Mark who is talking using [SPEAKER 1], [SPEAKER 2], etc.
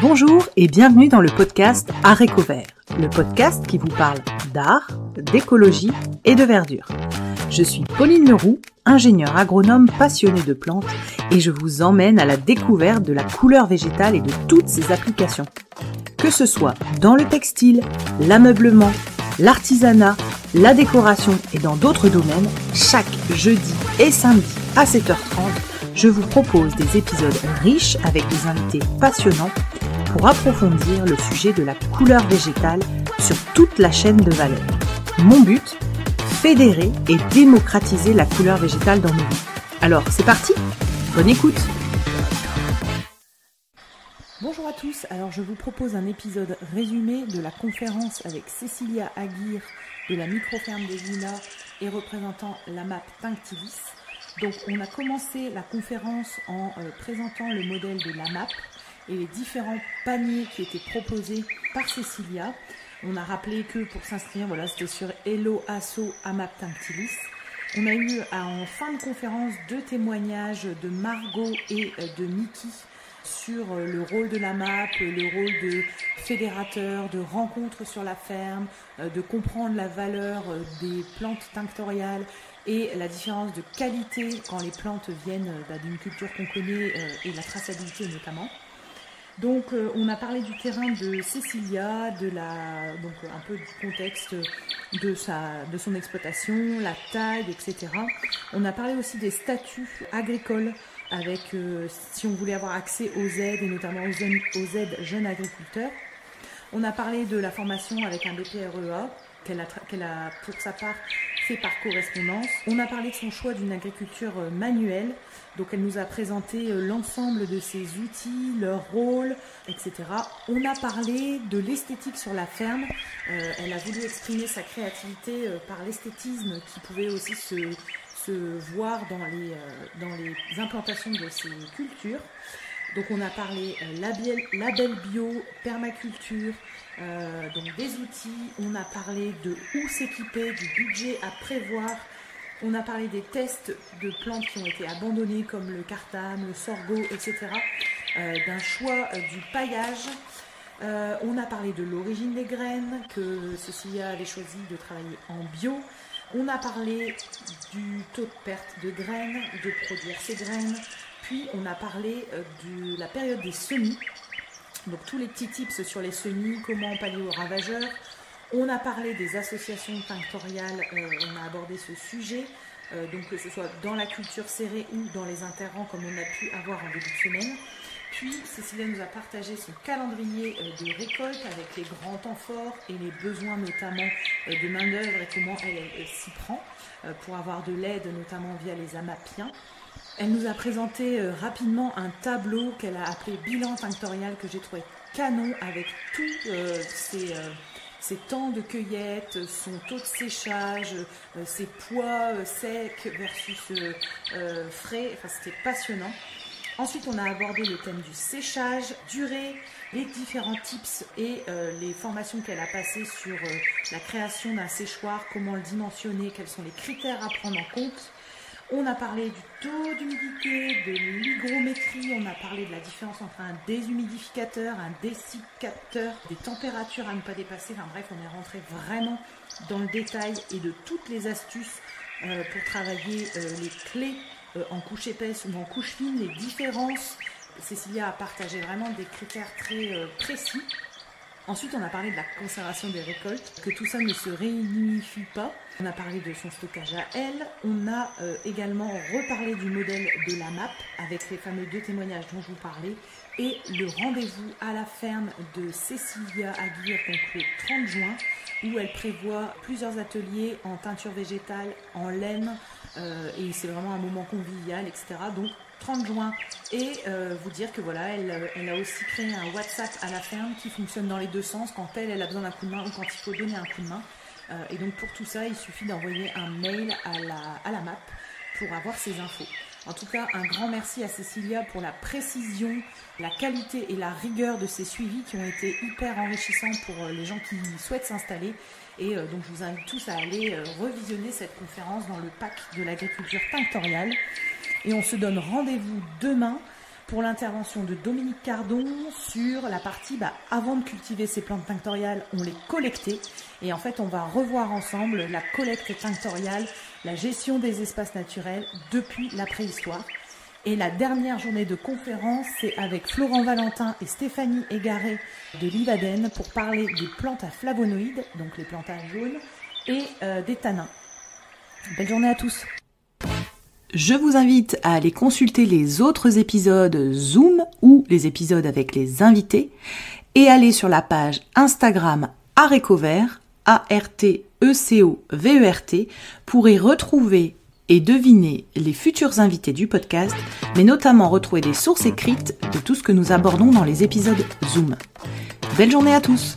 [SPEAKER 1] Bonjour et bienvenue dans le podcast Haricots Verts, le podcast qui vous parle d'art, d'écologie et de verdure. Je suis Pauline Leroux, ingénieure agronome passionnée de plantes et je vous emmène à la découverte de la couleur végétale et de toutes ses applications. Que ce soit dans le textile, l'ameublement, l'artisanat, la décoration et dans d'autres domaines, chaque jeudi et samedi à 7h30, je vous propose des épisodes riches avec des invités passionnants pour approfondir le sujet de la couleur végétale sur toute la chaîne de valeur. Mon but, fédérer et démocratiser la couleur végétale dans nos vies. Alors, c'est parti, bonne écoute. Bonjour à tous, alors je vous propose un épisode résumé de la conférence avec Cécilia Aguirre de la microferme des Lilas et représentant l'AMAP Tinctilis. Donc on a commencé la conférence en présentant le modèle de l'AMAP et les différents paniers qui étaient proposés par Cécilia. On a rappelé que pour s'inscrire, voilà, c'était sur Hello Asso AMAP Tinctilis. On a eu en fin de conférence 2 témoignages de Margot et de Mickey sur le rôle de l'AMAP, le rôle de fédérateur, de rencontre sur la ferme, de comprendre la valeur des plantes tinctoriales et la différence de qualité quand les plantes viennent d'une culture qu'on connaît et la traçabilité notamment. Donc on a parlé du terrain de Cécilia, donc un peu du contexte de son exploitation, la taille, etc. On a parlé aussi des statuts agricoles avec si on voulait avoir accès aux aides et notamment aux aides jeunes agriculteurs. On a parlé de la formation avec un BPREA qu'elle a pour sa part fait par correspondance. On a parlé de son choix d'une agriculture manuelle. Donc elle nous a présenté l'ensemble de ses outils, leur rôle, etc. On a parlé de l'esthétique sur la ferme. Elle a voulu exprimer sa créativité par l'esthétisme qui pouvait aussi se voir dans les implantations de ces cultures. Donc on a parlé label bio, permaculture, donc des outils. On a parlé de où s'équiper, du budget à prévoir. On a parlé des tests de plantes qui ont été abandonnées comme le cartame, le sorgho, etc. D'un choix du paillage. On a parlé de l'origine des graines, que Cécilia avait choisi de travailler en bio. On a parlé du taux de perte de graines, de produire ces graines. Puis on a parlé de la période des semis. Donc tous les petits tips sur les semis, comment pallier aux ravageurs. On a parlé des associations tinctoriales, on a abordé ce sujet, donc que ce soit dans la culture serrée ou dans les interrants comme on a pu avoir en début de semaine. Puis Cécilia nous a partagé son calendrier de récolte avec les grands temps forts et les besoins notamment de main-d'œuvre et comment elle s'y prend pour avoir de l'aide notamment via les AMAPiens. Elle nous a présenté rapidement un tableau qu'elle a appelé bilan tinctorial que j'ai trouvé canon avec tous ses temps de cueillette, son taux de séchage, ses poids secs versus frais, enfin c'était passionnant. Ensuite on a abordé le thème du séchage, durée, les différents tips et les formations qu'elle a passées sur la création d'un séchoir, comment le dimensionner, quels sont les critères à prendre en compte. On a parlé du taux d'humidité, de l'hygrométrie, on a parlé de la différence entre un déshumidificateur, un dessiccateur, des températures à ne pas dépasser. Enfin bref, on est rentré vraiment dans le détail et de toutes les astuces pour travailler les clés en couche épaisse ou en couche fine, les différences. Cécilia a partagé vraiment des critères très précis. Ensuite, on a parlé de la conservation des récoltes, que tout ça ne se réunifie pas. On a parlé de son stockage à elle. On a également reparlé du modèle de l'AMAP avec les fameux 2 témoignages dont je vous parlais et le rendez-vous à la ferme de Cécilia Aguirre, donc le 30 juin, où elle prévoit plusieurs ateliers en teinture végétale, en laine, et c'est vraiment un moment convivial, etc. Donc 30 juin et vous dire que voilà, elle a aussi créé un WhatsApp à la ferme qui fonctionne dans les 2 sens quand elle a besoin d'un coup de main ou quand il faut donner un coup de main. Et donc pour tout ça, il suffit d'envoyer un mail à la MAP pour avoir ces infos. En tout cas, un grand merci à Cécilia pour la précision, la qualité et la rigueur de ces suivis qui ont été hyper enrichissants pour les gens qui souhaitent s'installer. Et donc je vous invite tous à aller revisionner cette conférence dans le pack de l'agriculture tinctoriale. Et on se donne rendez-vous demain pour l'intervention de Dominique Cardon sur la partie avant de cultiver ces plantes tinctoriales, on les collectait. Et en fait, on va revoir ensemble la collecte tinctoriale, la gestion des espaces naturels depuis la préhistoire. Et la dernière journée de conférence, c'est avec Florent Valentin et Stéphanie Égaré de l'Ivaden pour parler des plantes à flavonoïdes, donc les plantes à jaune, et des tanins. Belle journée à tous. Je vous invite à aller consulter les autres épisodes Zoom ou les épisodes avec les invités et aller sur la page Instagram Arécovert, ARTECOVERT, pour y retrouver et deviner les futurs invités du podcast, mais notamment retrouver des sources écrites de tout ce que nous abordons dans les épisodes Zoom. Belle journée à tous!